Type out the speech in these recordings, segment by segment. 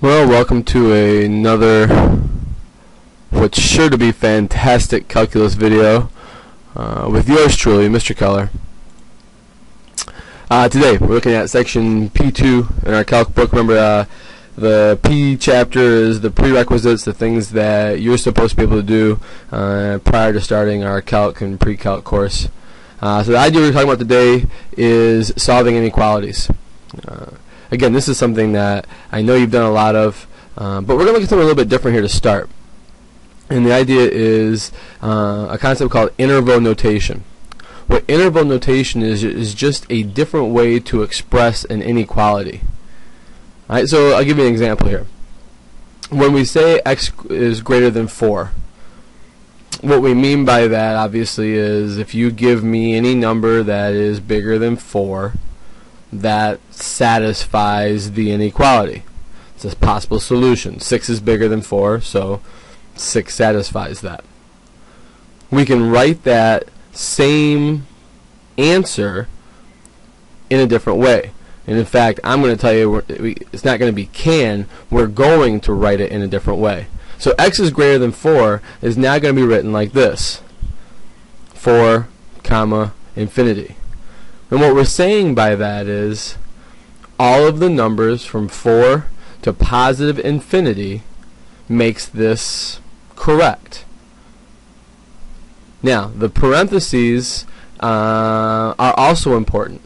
Well, welcome to another, what's sure to be fantastic calculus video with yours truly, Mr. Keller. Today we're looking at section P.2 in our calc book. Remember, the P chapter is the prerequisites, the things that you're supposed to be able to do prior to starting our calc and pre-calc course. So the idea we're talking about today is solving inequalities. Again, this is something that I know you've done a lot of, but we're going to look at something a little bit different here to start. And the idea is a concept called interval notation. What interval notation is just a different way to express an inequality. Alright, so I'll give you an example here. When we say x is greater than 4, what we mean by that obviously is if you give me any number that is bigger than 4, that satisfies the inequality. It's a possible solution. 6 is bigger than 4, so 6 satisfies that. We can write that same answer in a different way. And in fact, I'm going to tell you, it's not going to be can, we're going to write it in a different way. So x is greater than 4 is now going to be written like this. 4, comma, infinity. And what we're saying by that is all of the numbers from 4 to positive infinity makes this correct. Now, the parentheses are also important.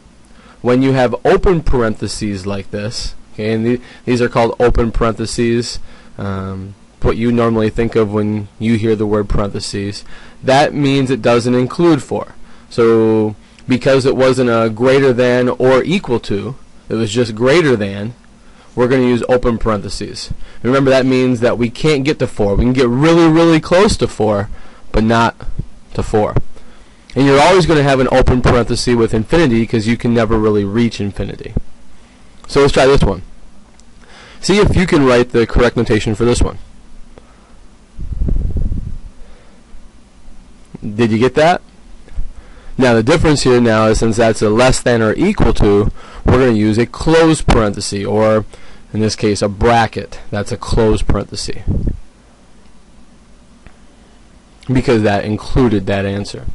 When you have open parentheses like this, okay, and these are called open parentheses, what you normally think of when you hear the word parentheses, that means it doesn't include 4. So because it wasn't a greater than or equal to, it was just greater than, we're going to use open parentheses. Remember, that means that we can't get to 4. We can get really, really close to 4, but not to 4. And you're always going to have an open parenthesis with infinity because you can never really reach infinity. So let's try this one. See if you can write the correct notation for this one. Did you get that? Now the difference here now is since that's a less than or equal to, we're going to use a closed parenthesis, or in this case a bracket. That's a closed parenthesis because that included that answer.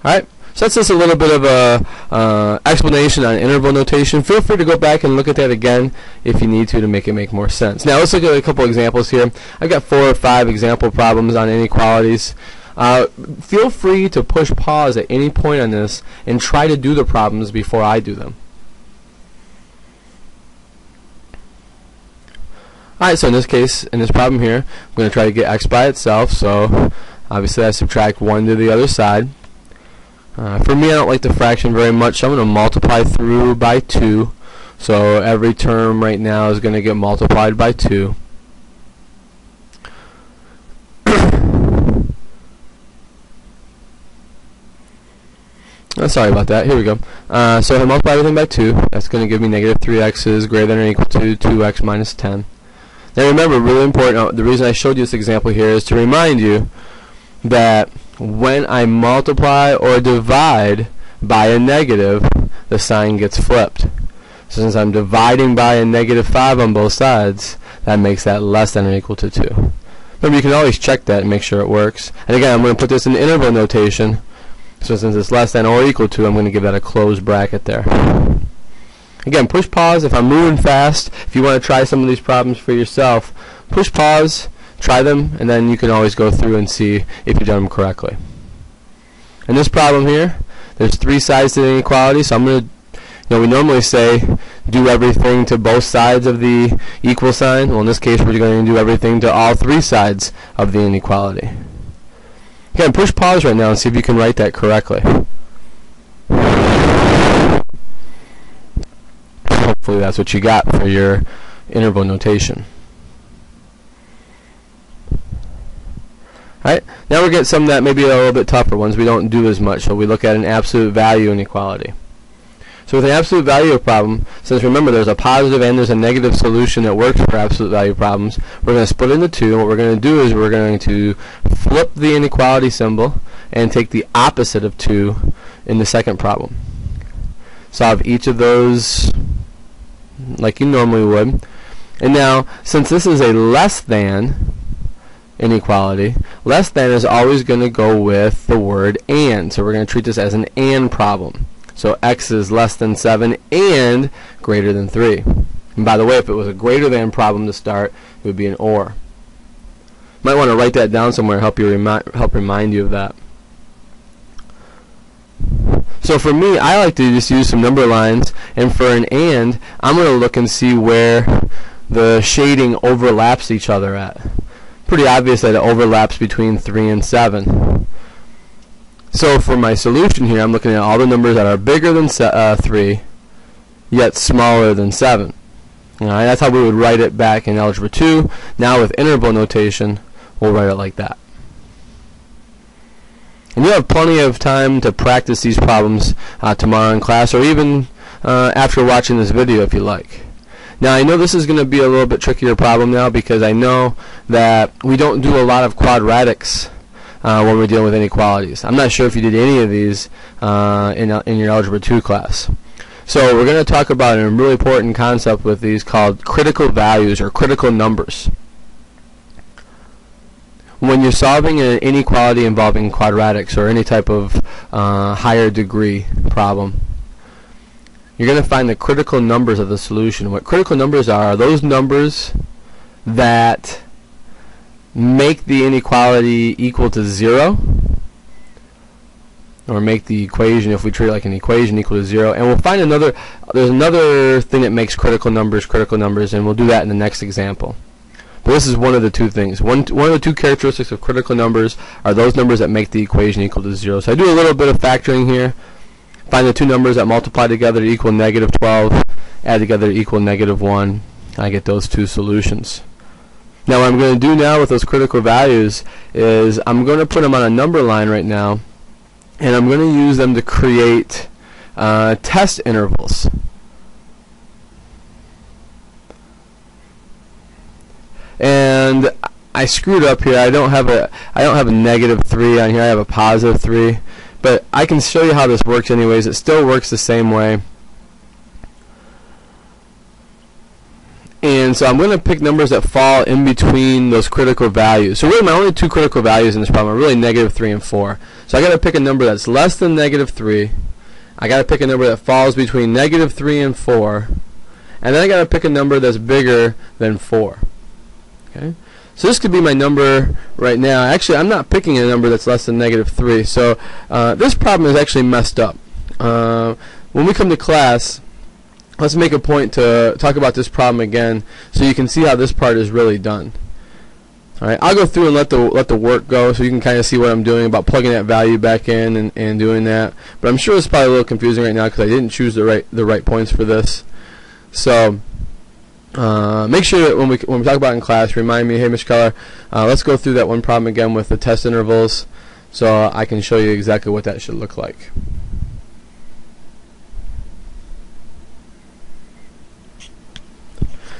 Alright, so that's just a little bit of a explanation on interval notation. Feel free to go back and look at that again if you need to make it make more sense. Now let's look at a couple examples here. I've got 4 or 5 example problems on inequalities. Feel free to push pause at any point on this and try to do the problems before I do them. Alright, so in this case, in this problem here, I'm going to try to get x by itself, so obviously I subtract 1 to the other side. For me, I don't like the fraction very much, so I'm going to multiply through by 2. So every term right now is going to get multiplied by 2. Sorry about that. Here we go. So I multiply everything by 2. That's going to give me negative 3x is greater than or equal to 2x minus 10. Now remember, really important, the reason I showed you this example here is to remind you that when I multiply or divide by a negative, the sign gets flipped. So since I'm dividing by a negative 5 on both sides, that makes that less than or equal to 2. Remember, you can always check that and make sure it works. And again, I'm going to put this in interval notation. So since it's less than or equal to, I'm going to give that a closed bracket there. Again, push pause if I'm moving fast. If you want to try some of these problems for yourself, push pause, try them, and then you can always go through and see if you've done them correctly. In this problem here, there's 3 sides to the inequality, so I'm going to, we normally say do everything to both sides of the equal sign. Well, in this case, we're going to do everything to all 3 sides of the inequality. Again, push pause right now and see if you can write that correctly. Hopefully that's what you got for your interval notation. Alright, now we're getting some that may be a little bit tougher ones we don't do as much, so we look at an absolute value inequality. So with an absolute value problem, since remember there's a positive and there's a negative solution that works for absolute value problems, we're going to split into 2, and what we're going to do is we're going to flip the inequality symbol and take the opposite of 2 in the second problem. Solve each of those like you normally would. And now, since this is a less than inequality, less than is always going to go with the word and. So we're going to treat this as an and problem. So x is less than 7 and greater than 3. And by the way, if it was a greater than problem to start, it would be an or. Might want to write that down somewhere, help remind you of that. So for me, I like to just use some number lines, and for an and, I'm going to look and see where the shading overlaps each other at. Pretty obvious that it overlaps between 3 and 7. So for my solution here, I'm looking at all the numbers that are bigger than 3, yet smaller than 7. Alright, that's how we would write it back in Algebra 2. Now with interval notation, we'll write it like that. And you'll have plenty of time to practice these problems tomorrow in class, or even after watching this video if you like. Now I know this is going to be a little bit trickier problem now, because I know that we don't do a lot of quadratics when we're dealing with inequalities. I'm not sure if you did any of these in your Algebra 2 class. So we're going to talk about a really important concept with these called critical values or critical numbers. When you're solving an inequality involving quadratics or any type of higher degree problem, you're going to find the critical numbers of the solution. What critical numbers are those numbers that make the inequality equal to 0, or make the equation, if we treat it like an equation, equal to 0. And we'll find there's another thing that makes critical numbers, and we'll do that in the next example. But this is one of the two things. One of the two characteristics of critical numbers are those numbers that make the equation equal to 0. So I do a little bit of factoring here. Find the two numbers that multiply together to equal -12, add together to equal -1. I get those two solutions. Now what I'm going to do now with those critical values is I'm going to put them on a number line right now, and I'm going to use them to create test intervals. And I screwed up here. I don't have a -3 on here. I have a +3. But I can show you how this works anyways. It still works the same way. And so I'm going to pick numbers that fall in between those critical values. So really my only two critical values in this problem are really -3 and 4. So I got to pick a number that's less than -3. I got to pick a number that falls between -3 and 4. And then I got to pick a number that's bigger than 4. Okay? So this could be my number right now. Actually, I'm not picking a number that's less than -3. So this problem is actually messed up. When we come to class, let's make a point to talk about this problem again, so you can see how this part is really done. All right, I'll go through and let the work go, so you can kind of see what I'm doing about plugging that value back in and doing that. But I'm sure it's probably a little confusing right now because I didn't choose the right points for this. So make sure that when we talk about it in class, remind me, hey, Mr. Keller, let's go through that one problem again with the test intervals, so I can show you exactly what that should look like.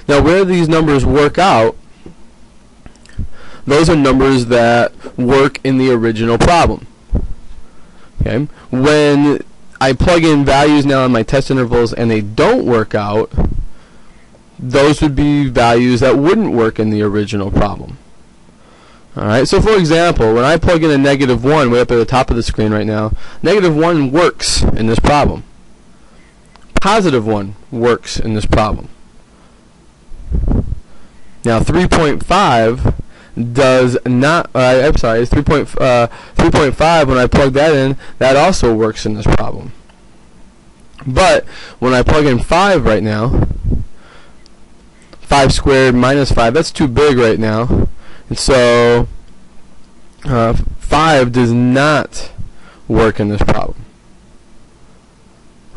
Now, where these numbers work out, those are numbers that work in the original problem. Okay? When I plug in values now in my test intervals and they don't work out, those would be values that wouldn't work in the original problem. Alright, so for example, when I plug in a -1 way up at the top of the screen right now, -1 works in this problem. +1 works in this problem. Now 3.5 does not, I'm sorry, 3.5, when I plug that in, that also works in this problem. But when I plug in 5 right now, 5 squared minus 5, that's too big right now. And so 5 does not work in this problem.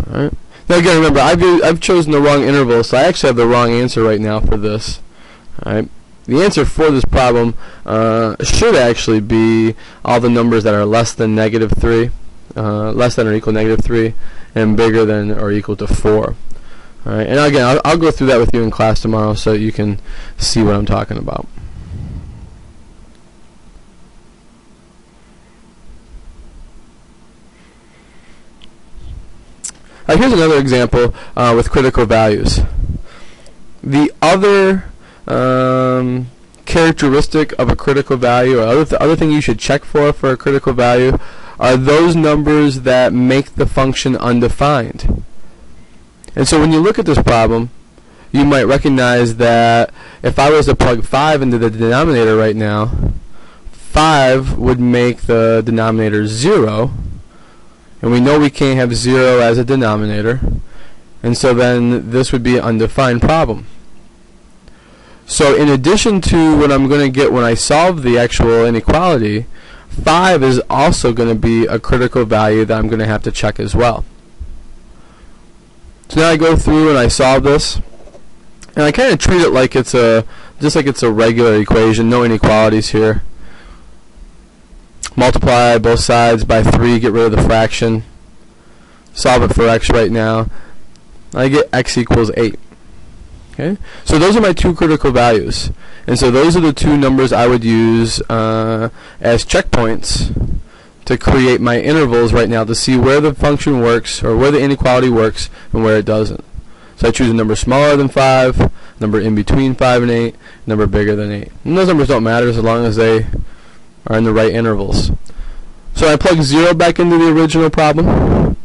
Alright. Now again, remember, I've chosen the wrong interval, so I actually have the wrong answer right now for this. Alright. The answer for this problem should actually be all the numbers that are less than -3, less than or equal to -3, and bigger than or equal to 4. Alright, and again, I'll go through that with you in class tomorrow so you can see what I'm talking about. Here's another example with critical values. the other characteristic of a critical value, or other thing you should check for a critical value, are those numbers that make the function undefined. And so when you look at this problem, you might recognize that if I was to plug 5 into the denominator right now, 5 would make the denominator 0, and we know we can't have 0 as a denominator, and so then this would be an undefined problem. So in addition to what I'm going to get when I solve the actual inequality, 5 is also going to be a critical value that I'm going to have to check as well. So now I go through and I solve this, and I kind of treat it like it's just like it's a regular equation, no inequalities here. Multiply both sides by 3, get rid of the fraction. Solve it for x right now. I get x equals 8. Okay, so those are my two critical values, and so those are the two numbers I would use as checkpoints to create my intervals right now to see where the function works, or where the inequality works and where it doesn't. So I choose a number smaller than 5, number in between 5 and 8, number bigger than 8. And those numbers don't matter as long as they are in the right intervals. So I plug 0 back into the original problem.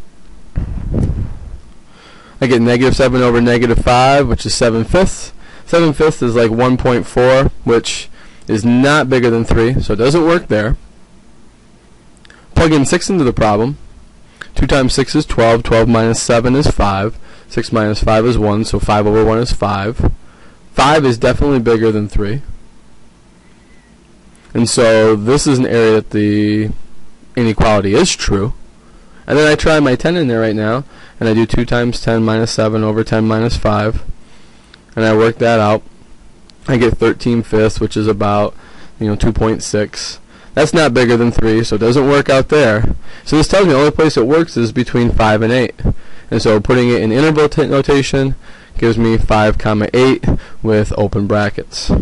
I get negative 7 over negative 5, which is 7/5. 7/5 is like 1.4, which is not bigger than 3, so it doesn't work there. Plug in 6 into the problem. 2 times 6 is 12. 12 minus 7 is 5. 6 minus 5 is 1, so 5 over 1 is 5. 5 is definitely bigger than 3. And so this is an area that the inequality is true. And then I try my 10 in there right now, and I do 2 times 10 minus 7 over 10 minus 5. And I work that out. I get 13/5, which is about 2.6. That's not bigger than 3, so it doesn't work out there. So this tells me the only place it works is between 5 and 8. And so putting it in interval notation gives me 5, 8 with open brackets.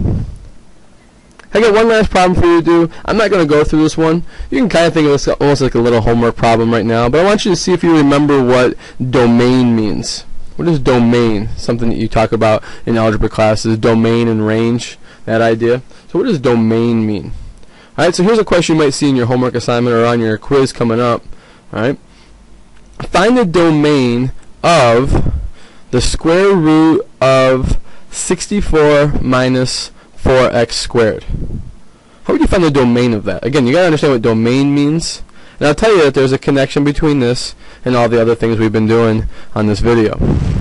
I got one last problem for you to do. I'm not going to go through this one. You can kind of think of this almost like a little homework problem right now, but I want you to see if you remember what domain means. What is domain? Something that you talk about in algebra classes, domain and range, that idea. So what does domain mean? Alright, so here's a question you might see in your homework assignment or on your quiz coming up. Alright, find the domain of the square root of 64 minus 4x squared. How would you find the domain of that? Again, you got to understand what domain means. And I'll tell you that there's a connection between this and all the other things we've been doing on this video.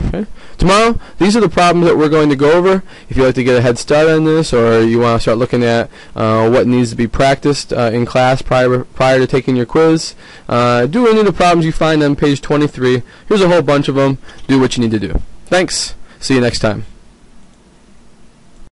Okay? Tomorrow, these are the problems that we're going to go over. If you'd like to get a head start on this, or you want to start looking at what needs to be practiced in class prior to taking your quiz, do any of the problems you find on page 23. Here's a whole bunch of them. Do what you need to do. Thanks. See you next time.